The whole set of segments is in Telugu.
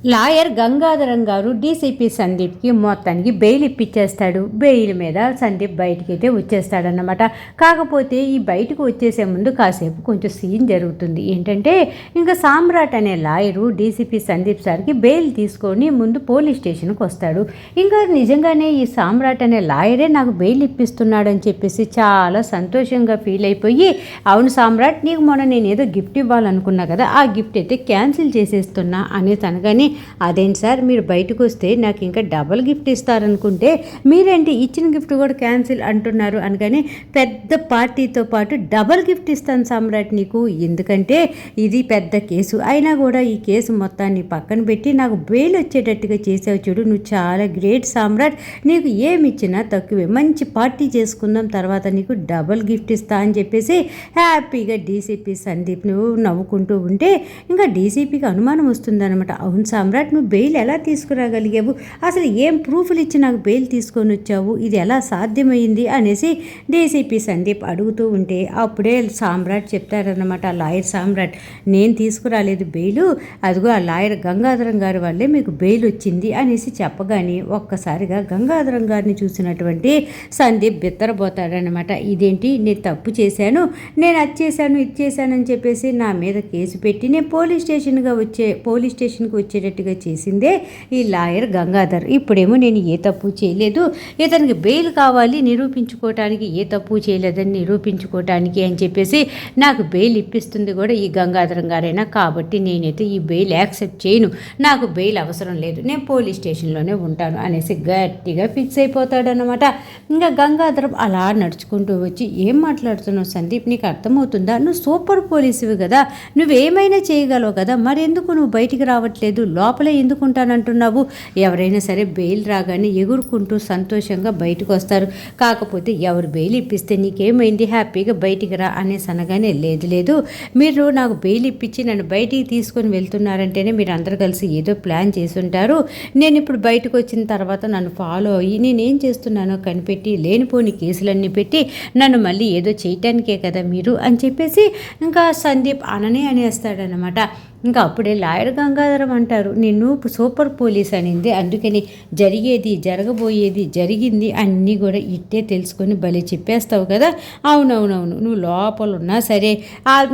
లాయర్ గంగాధరం గారు డీసీపీ సందీప్కి మొత్తానికి బెయిల్ ఇప్పించేస్తాడు. బెయిల్ మీద సందీప్ బయటికి అయితే వచ్చేస్తాడన్నమాట. కాకపోతే ఈ బయటకు వచ్చేసే ముందు కాసేపు కొంచెం సీన్ జరుగుతుంది. ఏంటంటే ఇంకా సామ్రాట్ అనే లాయరు డీసీపీ సందీప్ సార్కి బెయిల్ తీసుకొని ముందు పోలీస్ స్టేషన్కి వస్తాడు. ఇంకా నిజంగానే ఈ సామ్రాట్ అనే లాయరే నాకు బెయిల్ ఇప్పిస్తున్నాడని చెప్పేసి చాలా సంతోషంగా ఫీల్ అయిపోయి, అవును సామ్రాట్, నీకు మొన్న నేను ఏదో గిఫ్ట్ ఇవ్వాలనుకున్నా కదా, ఆ గిఫ్ట్ అయితే క్యాన్సిల్ చేసేస్తున్నా అని తనగాని, అదేంటి సార్, మీరు బయటకు వస్తే నాకు ఇంకా డబల్ గిఫ్ట్ ఇస్తారనుకుంటే మీరేంటి ఇచ్చిన గిఫ్ట్ కూడా క్యాన్సిల్ అంటున్నారు అనగానే, పెద్ద పార్టీతో పాటు డబల్ గిఫ్ట్ ఇస్తాను సామ్రాట్ నీకు, ఎందుకంటే ఇది పెద్ద కేసు అయినా కూడా ఈ కేసు మొత్తాన్ని పక్కన పెట్టి నాకు బెయిల్ వచ్చేటట్టుగా చేసావు చూడు, నువ్వు చాలా గ్రేట్ సామ్రాట్, నీకు ఏమి ఇచ్చినా తక్కువే, మంచి పార్టీ చేసుకుందాం, తర్వాత నీకు డబల్ గిఫ్ట్ ఇస్తా అని చెప్పేసి హ్యాపీగా డీసీపీ సందీప్ నువ్వు నవ్వుకుంటూ ఉంటే ఇంకా డీసీపీకి అనుమానం వస్తుందన్నమాట. అవును సామ్రాట్, నువ్వు బెయిల్ ఎలా తీసుకురాగలిగావు, అసలు ఏం ప్రూఫ్లు ఇచ్చి నాకు బెయిల్ తీసుకొని వచ్చావు, ఇది ఎలా సాధ్యమైంది అనేసి డీసీపీ సందీప్ అడుగుతూ ఉంటే అప్పుడే సామ్రాట్ చెప్తారన్నమాట. లాయర్ సామ్రాట్, నేను తీసుకురాలేదు బెయిలు, అదిగో ఆ లాయర్ గంగాధరం గారి వల్లే మీకు బెయిల్ వచ్చింది అనేసి చెప్పగానే ఒక్కసారిగా గంగాధరం గారిని చూసినటువంటి సందీప్ బిత్తరపోతాడనమాట. ఇదేంటి, నేను తప్పు చేశాను, నేను అది చేశాను ఇది చేశానని చెప్పేసి నా మీద కేసు పెట్టి నేను పోలీస్ స్టేషన్కి వచ్చేటట్టుగా చేసిందే ఈ లాయర్ గంగాధర్. ఇప్పుడేమో నేను ఏ తప్పు చేయలేదు, ఇతనికి బెయిల్ కావాలి నిరూపించుకోవటానికి, ఏ తప్పు చేయలేదని నిరూపించుకోవటానికి అని చెప్పేసి నాకు బెయిల్ ఇప్పిస్తుంది కూడా ఈ గంగాధరం గారైనా, కాబట్టి నేనైతే ఈ బెయిల్ యాక్సెప్ట్ చేయను, నాకు బెయిల్ అవసరం లేదు, నేను పోలీస్ స్టేషన్లోనే ఉంటాను అనేసి గట్టిగా ఫిక్స్ అయిపోతాడనమాట. ఇంకా గంగాధరం అలా నడుచుకుంటూ వచ్చి, ఏం మాట్లాడుతున్నావు సందీప్, నీకు అర్థమవుతుందా, నువ్వు సూపర్ పోలీసువి కదా, నువ్వేమైనా చేయగలవు కదా, మరెందుకు నువ్వు బయటికి రావట్లేదు, లోపలే ఎందుకు ఉంటానంటున్నావు, ఎవరైనా సరే బెయిల్ రాగానే ఎగురుకుంటూ సంతోషంగా బయటకు వస్తారు, కాకపోతే ఎవరు బెయిల్ ఇప్పిస్తే నీకేమైంది, హ్యాపీగా బయటికి రా అనేసి అనగానే, లేదు మీరు నాకు బెయిల్ ఇప్పించి నన్ను బయటికి తీసుకొని వెళ్తున్నారంటేనే మీరు అందరూ కలిసి ఏదో ప్లాన్ చేసి ఉంటారు, నేను ఇప్పుడు బయటకు వచ్చిన తర్వాత నన్ను ఫాలో అయ్యి నేనేం చేస్తున్నానో కనిపెట్టి లేనిపోని కేసులన్నీ పెట్టి నన్ను మళ్ళీ ఏదో చేయటానికే కదా మీరు అని చెప్పేసి ఇంకా సందీప్ అనేస్తాడనమాట. ఇంకా అప్పుడే లాయర్ గంగాధరం అంటారు, నిన్ను సూపర్ పోలీస్ అనింది, అందుకని జరిగేది జరగబోయేది జరిగింది అన్నీ కూడా ఇట్టే తెలుసుకొని భలే చెప్పేస్తావు కదా, అవునవునవును, నువ్వు లోపల ఉన్నా సరే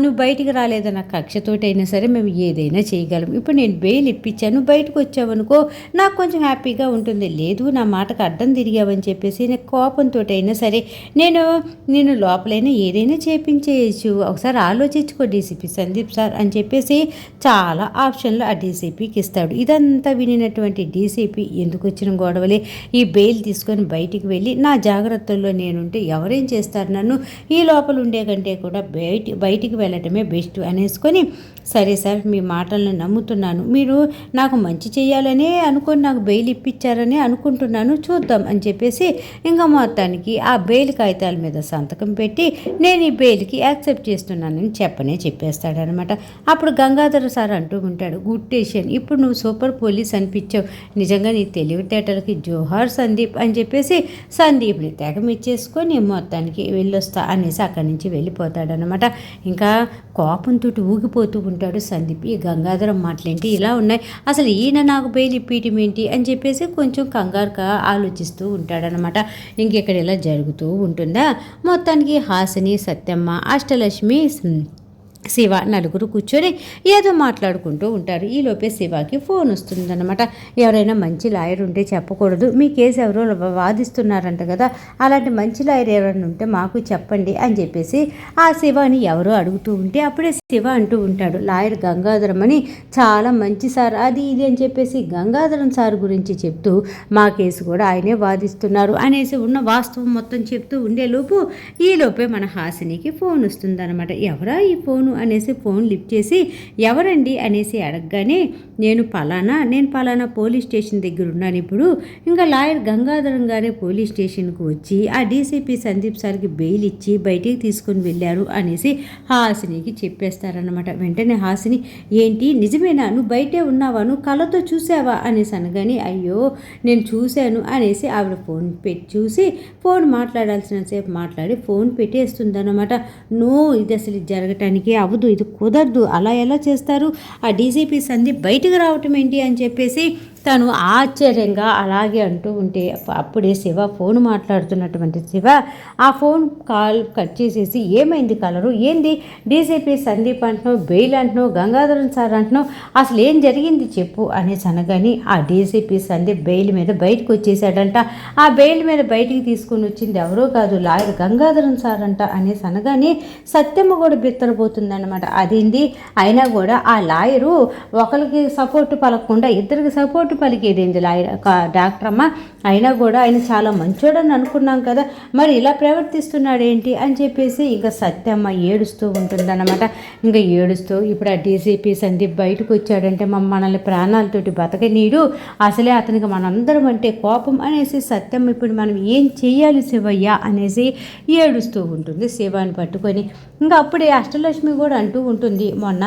నువ్వు బయటికి రాలేదన్న కక్షతోటైనా సరే మేము ఏదైనా చేయగలం, ఇప్పుడు నేను బెయిల్ ఇప్పించాను, బయటకు వచ్చావనుకో నాకు కొంచెం హ్యాపీగా ఉంటుంది, లేదు నా మాటకు అడ్డం తిరిగావని చెప్పేసి నేను కోపంతో అయినా సరే నేను లోపలైనా ఏదైనా చేపించేయచ్చు, ఒకసారి ఆలోచించుకో డీసీపీ సందీప్ సార్ అని చెప్పేసి చాలా ఆప్షన్లు ఆ డీసీపీకి ఇస్తాడు. ఇదంతా వినినటువంటి డీసీపీ, ఎందుకు వచ్చిన గొడవలే, ఈ బెయిల్ తీసుకొని బయటికి వెళ్ళి నా జాగ్రత్తల్లో నేనుంటే ఎవరేం చేస్తారు నన్ను, ఈ లోపల ఉండే కంటే కూడా బయటికి వెళ్ళటమే బెస్ట్ అనేసుకొని, సరే సార్ మీ మాటలను నమ్ముతున్నాను, మీరు నాకు మంచి చేయాలనే అనుకొని నాకు బెయిల్ ఇప్పించారని అనుకుంటున్నాను, చూద్దాం అని చెప్పేసి ఇంకా మొత్తానికి ఆ బెయిల్ కాగితాల మీద సంతకం పెట్టి నేను ఈ బెయిల్కి యాక్సెప్ట్ చేస్తున్నానని చెప్పేస్తాడనమాట. అప్పుడు గంగాధర సార్ అంటూ ఉంటాడు, గుడ్ డెసిషన్, ఇప్పుడు నువ్వు సూపర్ పోలీస్ అనిపించావు, నిజంగా నీ తెలివితేటలకి జోహార్ సందీప్ అని చెప్పేసి సందీప్ని తెగమిచ్చేసుకొని మొత్తానికి వెళ్ళొస్తా అనేసి అక్కడి నుంచి వెళ్ళిపోతాడనమాట. ఇంకా కోపంతో ఊగిపోతూ ఉంటాడు సందీప్. ఈ గంగాధరం మాటలేంటి ఇలా ఉన్నాయి, అసలు ఈయన నాకు బెయిల్ ఇప్పీయటం ఏంటి అని చెప్పేసి కొంచెం కంగారుగా ఆలోచిస్తూ ఉంటాడనమాట. ఇంకెక్కడ ఇలా జరుగుతూ ఉంటుందా. మొత్తానికి హాసిని, సత్యమ్మ, అష్టలక్ష్మి, శివ నలుగురు కూర్చొని ఏదో మాట్లాడుకుంటూ ఉంటారు. ఈలోపే శివకి ఫోన్ వస్తుందన్నమాట. ఎవరైనా మంచి లాయర్ ఉంటే చెప్పకూడదు, మీ కేసు ఎవరో వాదిస్తున్నారంట కదా, అలాంటి మంచి లాయర్ ఎవరైనా ఉంటే మాకు చెప్పండి అని చెప్పేసి ఆ శివని ఎవరో అడుగుతూ ఉంటే అప్పుడే శివ అంటూ ఉంటాడు, లాయర్ గంగాధరం అని చాలా మంచి సార్, అది ఇది అని చెప్పేసి గంగాధరం సార్ గురించి చెప్తూ మా కేసు కూడా ఆయనే వాదిస్తున్నారు అనేసి ఉన్న వాస్తవం మొత్తం చెప్తూ ఉండేలోపు ఈలోపే మన హాసినికి ఫోన్ వస్తుందన్నమాట. ఎవరా ఈ ఫోను అనేసి ఫోన్ లిఫ్ట్ చేసి ఎవరండి అనేసి అడగగానే, నేను పలానా పోలీస్ స్టేషన్ దగ్గర ఉన్నాను ఇప్పుడు, ఇంకా లాయర్ గంగాధరం గారే పోలీస్ స్టేషన్కు వచ్చి ఆ డీసీపీ సందీప్ సార్కి బెయిల్ ఇచ్చి బయటికి తీసుకొని వెళ్ళారు అనేసి హాసినికి చెప్పేస్తారనమాట. వెంటనే హాసిని, ఏంటి నిజమేనా, నువ్వు బయటే ఉన్నావా, నువ్వు కళ్ళతో చూసావా అనేసి అనగానే, అయ్యో నేను చూశాను అనేసి ఆవిడ ఫోన్ పెట్టి చూసి ఫోన్ మాట్లాడాల్సిన సేపు మాట్లాడి ఫోన్ పెట్టేస్తుందన్నమాట. నో, ఇది అసలు జరగటానికి అవ్వదు, ఇది కుదరదు, అలా ఎలా చేస్తారు, ఆ డీసీపీ సందీప్ బయటకు రావటం ఏంటి అని చెప్పేసి తను ఆశ్చర్యంగా అలాగే అంటూ ఉంటే అప్పుడే శివ ఫోన్ మాట్లాడుతున్నటువంటి శివ ఆ ఫోన్ కాల్ కట్ చేసేసి, ఏమైంది కలరు, ఏంది డీసీపీ సందీప్ అంటున్నావు, బెయిల్ అంటున్నావు, గంగాధరన్ సార్ అంటున్నావు, అసలు ఏం జరిగింది చెప్పు అనేసి అనగాని ఆ డీసీపీ సందీప్ బెయిల్ మీద బయటకు వచ్చేసాడంట. ఆ బెయిల్ మీద బయటికి తీసుకుని వచ్చింది ఎవరో కాదు, లాయర్ గంగాధరన్ సార్ అంట అనేసి అనగానే సత్యమ్మ కూడా బిత్తరపోతుందన్నమాట. అదేంది అయినా కూడా ఆ లాయరు ఒకరికి సపోర్టు పలకకుండా ఇద్దరికి సపోర్టు పలికేదేంది లాయర్ డాక్టర్ అమ్మ, అయినా కూడా ఆయన చాలా మంచోడని అనుకున్నాం కదా, మరి ఇలా ప్రవర్తిస్తున్నాడు ఏంటి అని చెప్పేసి ఇంకా సత్యమ్మ ఏడుస్తూ ఉంటుందన్నమాట. ఇంకా ఏడుస్తూ ఇప్పుడు ఆ డీసీపీ సందీప్ బయటకు వచ్చాడంటే మనల్ని ప్రాణాలతోటి బతకనీడు, అసలే అతనికి మనందరం అంటే కోపం అనేసి సత్యమ్మ ఇప్పుడు మనం ఏం చెయ్యాలి శివయ్య అనేసి ఏడుస్తూ ఉంటుంది శివాని పట్టుకొని. ఇంకా అప్పుడే అష్టలక్ష్మి కూడా అంటూ ఉంటుంది, మొన్న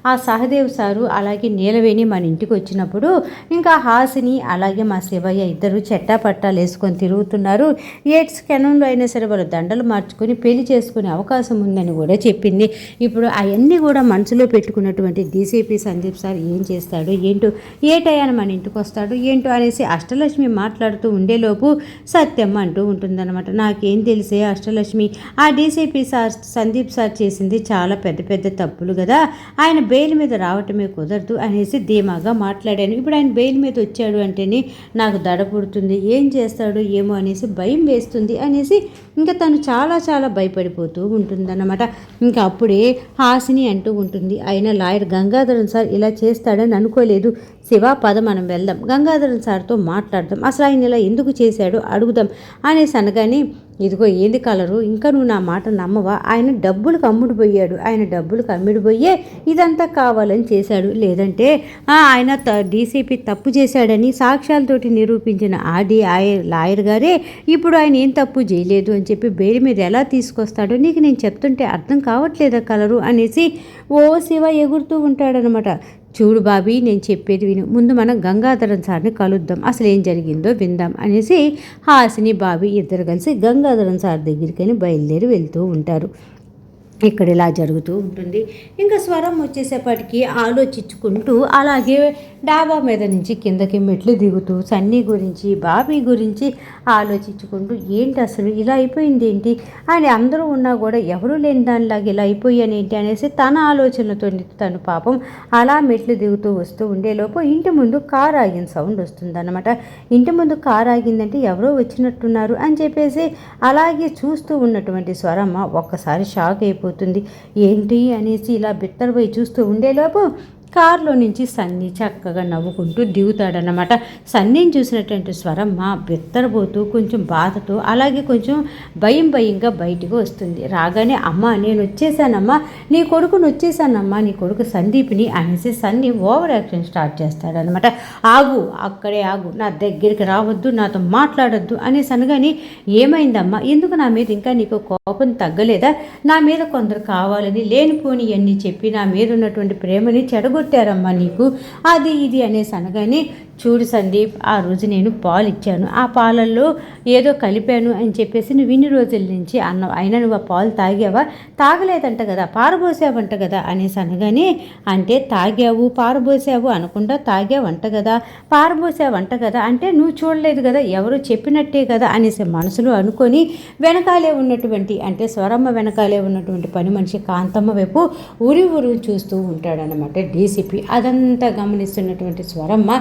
ఆ సహదేవ్ సారు అలాగే నీలవేణి మన ఇంటికి వచ్చినప్పుడు ఇంకా హాసిని అలాగే మా శివయ్య ఇద్దరు చెట్టా పట్టాలు వేసుకొని తిరుగుతున్నారు, ఎయిడ్స్ కెనంలో అయినా సరే వాళ్ళు దండలు మార్చుకొని పెళ్లి చేసుకునే అవకాశం ఉందని కూడా చెప్పింది. ఇప్పుడు అవన్నీ కూడా మనసులో పెట్టుకున్నటువంటి డీసీపీ సందీప్ సార్ ఏం చేస్తాడు ఏంటో, ఏ టయాన్ని మన ఇంటికి వస్తాడు ఏంటో అనేసి అష్టలక్ష్మి మాట్లాడుతూ ఉండేలోపు సత్యమ్మ అంటూ ఉంటుందన్నమాట, నాకేం తెలిసే అష్టలక్ష్మి, ఆ డీసీపీ సార్ సందీప్ సార్ చేసింది చాలా పెద్ద పెద్ద తప్పులు కదా, ఆయన బెయిల్ మీద రావటమే కుదరదు అనేసి ధీమాగా మాట్లాడాను. ఇప్పుడు ఆయన బెయిల్ మీద వచ్చాడు అంటేనే నాకు దడ పుడుతుంది, ఏం చేస్తాడు ఏమో అనేసి భయం వేస్తుంది అనేసి ఇంకా తను చాలా చాలా భయపడిపోతూ ఉంటుందన్నమాట. ఇంకా అప్పుడే హాసిని అంటూ ఉంటుంది, అయినా లాయర్ గంగాధరన్ సార్ ఇలా చేస్తాడని అనుకోలేదు, శివ పద మనం వెళ్దాం, గంగాధరన్ సార్తో మాట్లాడదాం, అసలు ఆయన ఇలా ఎందుకు చేశాడో అడుగుదాం అనేసి అనగానే, ఇదిగో ఏంది కలరు, ఇంకా నువ్వు నా మాట నమ్మవా, ఆయన డబ్బులకు అమ్ముడుపోయాడు, ఆయన డబ్బులకు అమ్ముడుపోయే ఇదంతా కావాలని చేశాడు, లేదంటే ఆయన డీసీపీ తప్పు చేశాడని సాక్ష్యాలతోటి నిరూపించిన లాయర్ గారే ఇప్పుడు ఆయన ఏం తప్పు చేయలేదు అని చెప్పి బెయిల్ మీద ఎలా తీసుకొస్తాడో నీకు నేను చెప్తుంటే అర్థం కావట్లేదా కలరు అనేసి ఓ శివ ఎగురుతూ ఉంటాడనమాట. చూడు బాబీ, నేను చెప్పేది విను, ముందు మనం గంగాధరన్ సార్ని కలుద్దాం, అసలు ఏం జరిగిందో విందాం అనేసి హాసిని బాబీ ఇద్దరు కలిసి గంగాధరన్ సార్ దగ్గరికని బయలుదేరి వెళ్తూ ఉంటారు. ఇక్కడ ఇలా జరుగుతూ ఉంటుంది. ఇంకా స్వరం వచ్చేసేపటికి ఆలోచించుకుంటూ అలాగే డాబా మీద నుంచి కిందకి మెట్లు దిగుతూ సన్నీ గురించి బాబీ గురించి ఆలోచించుకుంటూ ఏంటి అసలు ఇలా అయిపోయింది ఏంటి అని, అందరూ ఉన్నా కూడా ఎవరూ లేని దానిలాగా ఇలా అయిపోయాను ఏంటి అనేసి తన ఆలోచనలతో తను పాపం అలా మెట్లు దిగుతూ వస్తూ ఉండేలోపు ఇంటి ముందు కారు ఆగిన సౌండ్ వస్తుందన్నమాట. ఇంటి ముందు కారు ఆగిందంటే ఎవరో వచ్చినట్టున్నారు అని చెప్పేసి అలాగే చూస్తూ ఉన్నటువంటి స్వరమ్మ ఒక్కసారి షాక్ అయిపోతుంది. ఏంటి అనేసి ఇలా బిత్తరపోయి చూస్తూ ఉండేలోపు కారులో నుంచి సన్నీ చక్కగా నవ్వుకుంటూ దిగుతాడనమాట. సన్నీని చూసినటువంటి స్వరమ్మ బెత్తరబోతూ కొంచెం బాధతో అలాగే కొంచెం భయంగా బయటికి వస్తుంది. రాగానే అమ్మ నేను వచ్చేసానమ్మా, నీ కొడుకుని వచ్చేసానమ్మా, నీ కొడుకు సందీప్ని అనేసి సన్నీ ఓవర్ యాక్షన్ స్టార్ట్ చేస్తాడనమాట. ఆగు, అక్కడే ఆగు, నా దగ్గరికి రావద్దు, నాతో మాట్లాడొద్దు అనేసి అనగానే ఏమైందమ్మా, ఎందుకు నా మీద ఇంకా నీకు కోపం తగ్గలేదా, నా మీద కొందరు కావాలని లేనిపోని అన్నీ చెప్పి నా మీద ఉన్నటువంటి ప్రేమని చెడగొట్టారమ్మా నీకు, అది ఇది అనేసి అనగానే, చూడు సందీప్, ఆ రోజు నేను పాలు ఇచ్చాను, ఆ పాలల్లో ఏదో కలిపాను అని చెప్పేసి నువ్వు ఇన్ని రోజుల నుంచి అన్నావు, అయినా నువ్వు ఆ పాలు తాగావా, తాగలేదంట కదా, పారబోసావంట కదా అనేసి అనగానే, అంటే తాగావు పారబోసావు అనకుండా తాగావంట కదా, పారబోసావంట కదా అంటే నువ్వు చూడలేదు కదా, ఎవరు చెప్పినట్టే కదా అనేసి మనసులో అనుకొని వెనకాలే ఉన్నటువంటి అంటే స్వరమ్మ వెనకాలే ఉన్నటువంటి పని మనిషి కాంతమ్మ వైపు ఊరి చూస్తూ ఉంటాడనమాట డీసీపీ. అదంతా గమనిస్తున్నటువంటి స్వరమ్మ,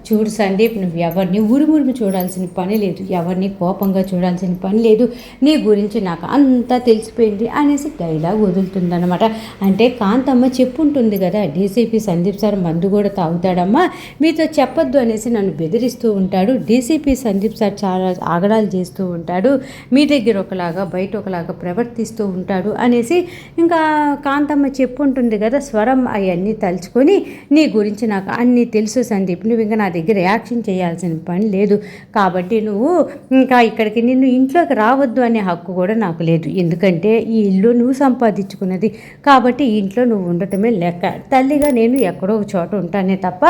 చూడు సందీప్, నువ్వు ఎవరిని ఉరిమురిమి చూడాల్సిన పని లేదు, ఎవరిని కోపంగా చూడాల్సిన పని లేదు, నీ గురించి నాకు అంతా తెలిసిపోయింది అనేసి డైలాగ్ వదులుతుందన్నమాట. అంటే కాంతమ్మ చెప్పుంటుంది కదా, డీసీపీ సందీప్ సార్ మందు కూడా తాగుతాడమ్మా, మీతో చెప్పొద్దు అనేసి నన్ను బెదిరిస్తూ ఉంటాడు, డీసీపీ సందీప్ సార్ చాలా ఆగడాలు చేస్తూ ఉంటాడు, మీ దగ్గర ఒకలాగా బయట ఒకలాగా ప్రవర్తిస్తూ ఉంటాడు అనేసి ఇంకా కాంతమ్మ చెప్పుంటుంది కదా. స్వరం అవన్నీ తలుచుకొని నీ గురించి నాకు అన్నీ తెలుసు సందీప్, నువ్వు ఇంకా నా దగ్గర యాక్షన్ చేయాల్సిన పని లేదు. కాబట్టి నువ్వు ఇంకా ఇక్కడికి నిన్ను ఇంట్లోకి రావద్దు అనే హక్కు కూడా నాకు లేదు. ఎందుకంటే ఈ ఇల్లు నువ్వు సంపాదించుకున్నది కాబట్టి ఈ ఇంట్లో నువ్వు ఉండటమే లెక్క. తల్లిగా నేను ఎక్కడో ఒక చోట ఉంటానే తప్ప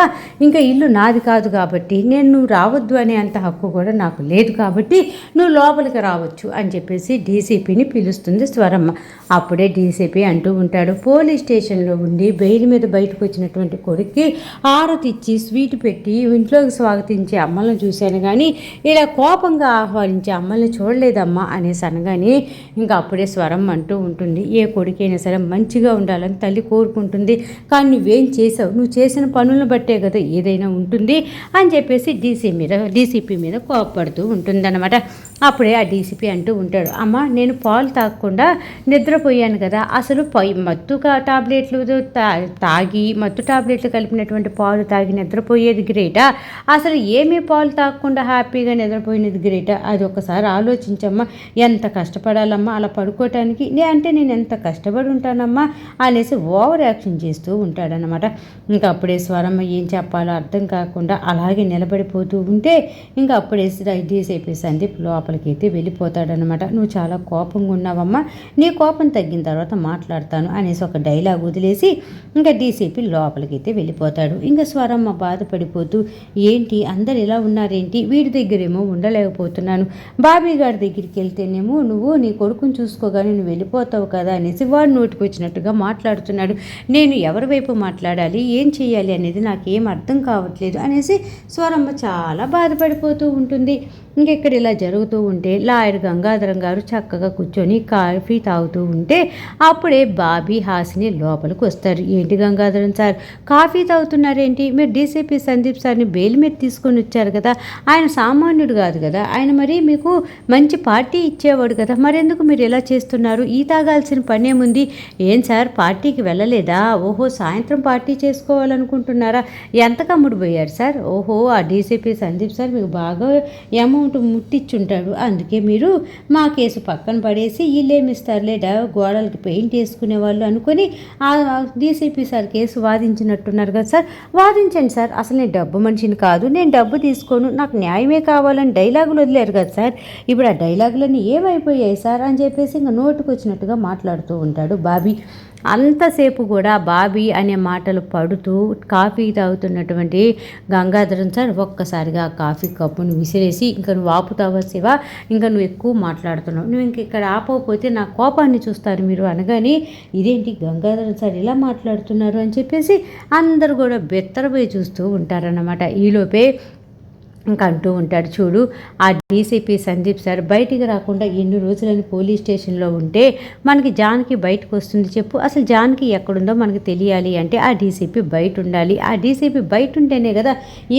ఇంకా ఇల్లు నాది కాదు కాబట్టి నువ్వు రావద్దు అనే అంత హక్కు కూడా నాకు లేదు. కాబట్టి నువ్వు లోపలికి రావచ్చు అని చెప్పేసి డీసీపీని పిలుస్తుంది స్వరమ్మ. అప్పుడే డీసీపీ అంటూ ఉంటాడు, పోలీస్ స్టేషన్లో ఉండి బెయిల్ మీద బయటకు వచ్చినటువంటి కొడుక్కి హారతి ఇచ్చి స్వీట్ పెట్టి ఇంట్లోకి స్వాగతించే అమ్మలను చూశాను కానీ ఇలా కోపంగా ఆహ్వానించే అమ్మల్ని చూడలేదమ్మా అనేసి అనగానే ఇంకా అప్పుడే స్వరం అంటూ ఉంటుంది, ఏ కొడుకైనా సరే మంచిగా ఉండాలని తల్లి కోరుకుంటుంది. కానీ నువ్వేం చేసావు, నువ్వు చేసిన పనులను బట్టే కదా ఏదైనా ఉంటుంది అని చెప్పేసి డీసీపీ మీద కోపపడుతూ ఉంటుందన్నమాట. అప్పుడే ఆ డీసీపీ అంటూ ఉంటాడు, అమ్మ నేను పాలు తాగకుండా నిద్రపోయాను కదా, అసలు మత్తు టాబ్లెట్లు తాగి మత్తు టాబ్లెట్లు కలిపినటువంటి పాలు తాగి నిద్రపోయేది గ్రేటా, అసలు ఏమీ పాలు తాగకుండా హ్యాపీగా నిద్రపోయినది గ్రేటా, అది ఒకసారి ఆలోచించమ్మా. ఎంత కష్టపడాలమ్మా అలా పడుకోవటానికి, అంటే నేను ఎంత కష్టపడి ఉంటానమ్మా అనేసి ఓవర్ యాక్షన్ చేస్తూ ఉంటాడనమాట. ఇంకా అప్పుడే స్వరమ్మ ఏం చెప్పాలో అర్థం కాకుండా అలాగే నిలబడిపోతూ ఉంటే ఇంకా అప్పుడే డీసీపీ సందీప్ లోపలికైతే వెళ్ళిపోతాడనమాట. నువ్వు చాలా కోపంగా ఉన్నావమ్మా, నీ కోపం తగ్గిన తర్వాత మాట్లాడతాను అనేసి ఒక డైలాగ్ వదిలేసి ఇంకా డీసీపీ లోపలికైతే వెళ్ళిపోతాడు. ఇంకా స్వరమ్మ బాధపడిపోతూ, ఏంటి అందరు ఇలా ఉన్నారేంటి, వీడి దగ్గరేమో ఉండలేకపోతున్నాను, బాబీ గారి దగ్గరికి వెళ్తేనేమో నువ్వు నీ కొడుకుని చూసుకోగానే నువ్వు వెళ్ళిపోతావు కదా అనేసి వాడు నోటికి వచ్చినట్టుగా మాట్లాడుతున్నాడు, నేను ఎవరి వైపు మాట్లాడాలి ఏం చేయాలి అనేది నాకేం అర్థం కావట్లేదు అనేసి స్వరమ్మ చాలా బాధపడిపోతూ ఉంటుంది. ఇంకెక్కడ ఇలా జరుగుతూ ఉంటే లాయర్ గంగాధరం గారు చక్కగా కూర్చొని కాఫీ తాగుతూ ఉంటే అప్పుడే బాబీ హాసిని లోపలికి వస్తారు. ఏంటి గంగాధరం సార్ కాఫీ తాగుతున్నారేంటి, మీరు డీసీపీ సందీప్ సార్ని బెయిల్ మీద తీసుకొని వచ్చారు కదా, ఆయన సామాన్యుడు కాదు కదా, ఆయన మరి మీకు మంచి పార్టీ ఇచ్చేవాడు కదా, మరెందుకు మీరు ఇలా చేస్తున్నారు, ఈ తాగాల్సిన పనేముంది, ఏం సార్ పార్టీకి వెళ్ళలేదా, ఓహో సాయంత్రం పార్టీ చేసుకోవాలనుకుంటున్నారా, ఎంత కమ్ముడు పోయారు సార్, ఓహో ఆ డీసీపీ సందీప్ సార్ మీకు బాగా అమౌంట్ ముట్టించుంటాడు, అందుకే మీరు మా కేసు పక్కన పడేసి వీళ్ళేమిస్తారులేడా గోడలకి పెయింట్ వేసుకునే వాళ్ళు అనుకొని ఆ డీసీపీ సార్ కేసు వాదించినట్టున్నారు కదా సార్, వాదించండి సార్, అసలు నేను డబ్బు మనిషిని కాదు, నేను డబ్బు తీసుకోను, నాకు న్యాయమే కావాలని డైలాగులు వదిలేరు కదా సార్, ఇప్పుడు ఆ డైలాగులన్నీ ఏమైపోయాయి సార్ అని చెప్పేసి ఇంకా నోటుకు వచ్చినట్టుగా మాట్లాడుతూ ఉంటాడు బాబీ. అంతసేపు కూడా బాబీ అనే మాటలు పడుతూ కాఫీ తాగుతున్నటువంటి గంగాధరం సార్ ఒక్కసారిగా ఆ కాఫీ కప్పును విసిరేసి, ఇంకా నువ్వు ఆపుతావా శివ, ఇంకా నువ్వు ఎక్కువ మాట్లాడుతున్నావు, నువ్వు ఇంక ఇక్కడ ఆపకపోతే నా కోపాన్ని చూస్తారు మీరు అనగానే, ఇదేంటి గంగాధరం సార్ ఇలా మాట్లాడుతున్నారు అని చెప్పేసి అందరూ కూడా బెత్తరపోయి చూస్తూ ఉంటారన్నమాట. ఈలోపే ఇంకా అంటూ ఉంటాడు, చూడు ఆ డీసీపీ సందీప్ సార్ బయటికి రాకుండా ఎన్ని రోజులని పోలీస్ స్టేషన్లో ఉంటే మనకి జానకి బయటకు వస్తుంది చెప్పు, అసలు జానకి ఎక్కడుందో మనకు తెలియాలి అంటే ఆ డీసీపీ బయట ఉండాలి, ఆ డీసీపీ బయట ఉంటేనే కదా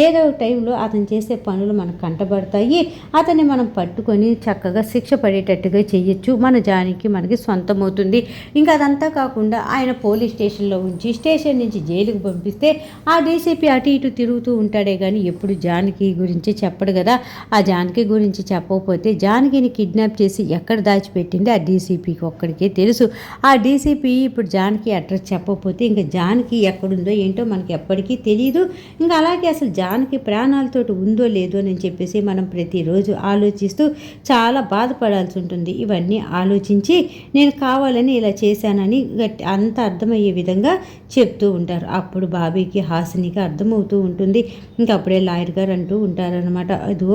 ఏదో టైంలో అతను చేసే పనులు మనకు కంటబడతాయి, అతన్ని మనం పట్టుకొని చక్కగా శిక్ష పడేటట్టుగా చేయొచ్చు, మన జానకి మనకి సొంతమవుతుంది. ఇంకా అదంతా కాకుండా ఆయన పోలీస్ స్టేషన్లో ఉంచి స్టేషన్ నుంచి జైలుకు పంపిస్తే ఆ డీసీపీ అటు ఇటు తిరుగుతూ ఉంటాడే కానీ ఎప్పుడు జానకి గురించి చెప్పడు కదా, ఆ జానకి గురించి చెప్పకపోతే జానకిని కిడ్నాప్ చేసి ఎక్కడ దాచిపెట్టింది ఆ డీసీపీకి ఒక్కడికే తెలుసు, ఆ డీసీపీ ఇప్పుడు జానకి అడ్రస్ చెప్పకపోతే ఇంకా జానకి ఎక్కడుందో ఏంటో మనకి ఎప్పటికీ తెలియదు, ఇంకా అలాగే అసలు జానకి ప్రాణాలతోటి ఉందో లేదో అని చెప్పేసి మనం ప్రతిరోజు ఆలోచిస్తూ చాలా బాధపడాల్సి ఉంటుంది. ఇవన్నీ ఆలోచించి నేను కావాలని ఇలా చేశానని అంత అర్థమయ్యే విధంగా చెప్తూ ఉంటారు. అప్పుడు బాబీకి హాసినికి అర్థమవుతూ ఉంటుంది. ఇంకప్పుడే లాయర్ గారు అంటూ ఉంటారనమాట, అదో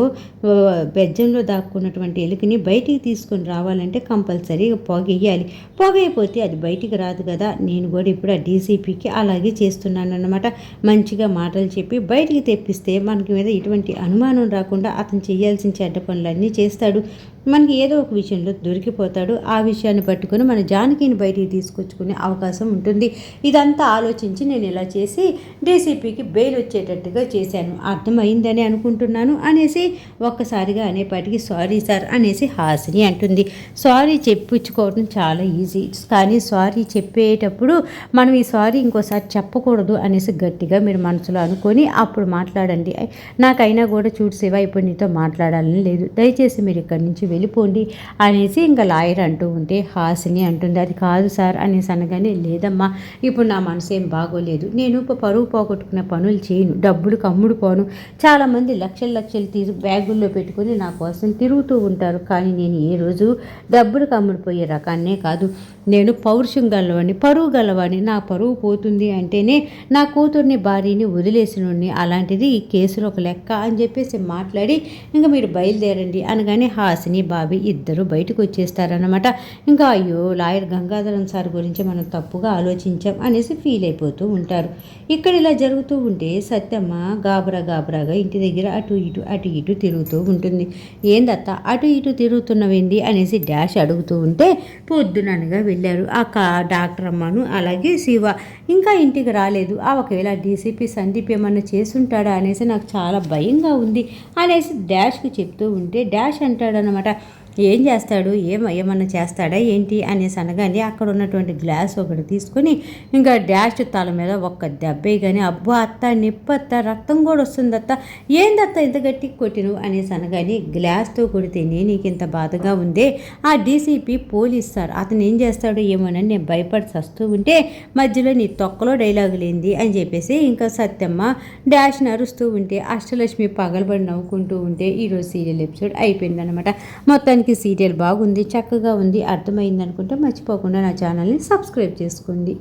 బెజ్జంలో దాక్కున్నటువంటి ఎలుకని బయటికి తీసుకొని రావాలంటే కంపల్సరీగా పొగేయాలి, పొగైపోతే అది బయటికి రాదు కదా, నేను కూడా ఇప్పుడు ఆ డీసీపీకి అలాగే చేస్తున్నాను అన్నమాట, మంచిగా మాటలు చెప్పి బయటికి తెప్పిస్తే మనకి మీద ఎటువంటి అనుమానం రాకుండా అతను చేయాల్సిన చెడ్డ పనులన్నీ చేస్తాడు, మనకి ఏదో ఒక విషయంలో దొరికిపోతాడు, ఆ విషయాన్ని పట్టుకొని మన జానకిని బయటికి తీసుకొచ్చుకునే అవకాశం ఉంటుంది. ఇదంతా ఆలోచించి నేను ఇలా చేసి డీసీపీకి బెయిల్ వచ్చేటట్టుగా చేశాను, అర్థమైందని అనుకుంటున్నాను అనేసి ఒక్కసారిగా అనేపాటికి సారీ సార్ అనేసి హాసిని అంటుంది. సారీ చెప్పించుకోవడం చాలా ఈజీ, కానీ సారీ చెప్పేటప్పుడు మనం ఈ సారీ ఇంకోసారి చెప్పకూడదు అనేసి గట్టిగా మీరు మనసులో అనుకొని అప్పుడు మాట్లాడండి. నాకైనా కూడా చూడు శివ ఇప్పుడు నీతో మాట్లాడాలని లేదు, దయచేసి మీరు ఇక్కడి నుంచి వెళ్ళిపోండి అనేసి ఇంకా లాయర్ అంటూ ఉంటే హాసిని అంటుంది, అది కాదు సార్ అనేసి అనగానే, లేదమ్మా ఇప్పుడు నా మనసు ఏం బాగోలేదు, నేను పరువు పోగొట్టుకున్న పనులు చేయను, డబ్బులు కమ్ముడు పోను, చాలామంది లక్షలు తీసి బ్యాగుల్లో పెట్టుకుని నా కోసం తిరుగుతూ ఉంటారు, కానీ నేను ఏ రోజు డబ్బులు కమ్ముడిపోయే రకాన్నే కాదు, నేను పౌరుషం గలవాడిని, పరువు గలవాడిని, నా పరువు పోతుంది అంటేనే నా కూతుర్ని భార్యని వదిలేసినోడిని, అలాంటిది ఈ కేసులో ఒక లెక్క అని చెప్పేసి మాట్లాడి ఇంకా మీరు బయలుదేరండి అనగానే హాసిని బాబీ ఇద్దరు బయటకు వచ్చేస్తారనమాట. ఇంకా అయ్యో లాయర్ గంగాధరం సార్ గురించి మనం తప్పుగా ఆలోచించాం అనేసి ఫీల్ అయిపోతూ ఉంటారు. ఇక్కడ ఇలా జరుగుతూ ఉంటే సత్యమ్మ గాబరాగా ఇంటి దగ్గర అటు ఇటు తిరుగుతూ ఉంటుంది. ఏందత్త అటు ఇటు తిరుగుతున్నవేంది అనేసి డాష్ అడుగుతూ ఉంటే, పొద్దుననగా వెళ్ళారు డాక్టర్ అమ్మను అలాగే శివ ఇంకా ఇంటికి రాలేదు, ఒకవేళ డీసీపీ సందీప్ ఏమన్నా చేసుంటాడా అనేసి నాకు చాలా భయంగా ఉంది అనేసి డాష్కి చెప్తూ ఉంటే, డాష్ అంటాడనమాట, ఏం చేస్తాడు, ఏమన్నా చేస్తాడా ఏంటి అనేసి అనగానే అక్కడ ఉన్నటువంటి గ్లాస్ ఒకటి తీసుకొని ఇంకా డాష్ తల మీద ఒక్క దెబ్బే కానీ, అబ్బా అత్త నిప్పత్త రక్తం కూడా వస్తుంది అత్త, ఏందత్త ఇంత గట్టి కొట్టిను అనేసి అనగానే, గ్లాస్తో కొడితేనే నీకు ఇంత బాధగా ఉందే, ఆ డీసీపీ పోలీస్ సార్, అతను ఏం చేస్తాడో ఏమోనని నేను భయపడి వస్తూ ఉంటే మధ్యలో నీ తొక్కలో డైలాగు లేంది అని చెప్పేసి ఇంకా సత్యమ్మ డాష్ నరుస్తూ ఉంటే అష్టలక్ష్మి పగలబడి నవ్వుకుంటూ ఉంటే ఈరోజు సీరియల్ ఎపిసోడ్ అయిపోయిందనమాట. మొత్తానికి సీరియల్ బాగుంది, చక్కగా ఉంది, అర్థమైంది అనుకుంటే మర్చిపోకుండా నా ఛానల్ని సబ్స్క్రైబ్ చేసుకోండి.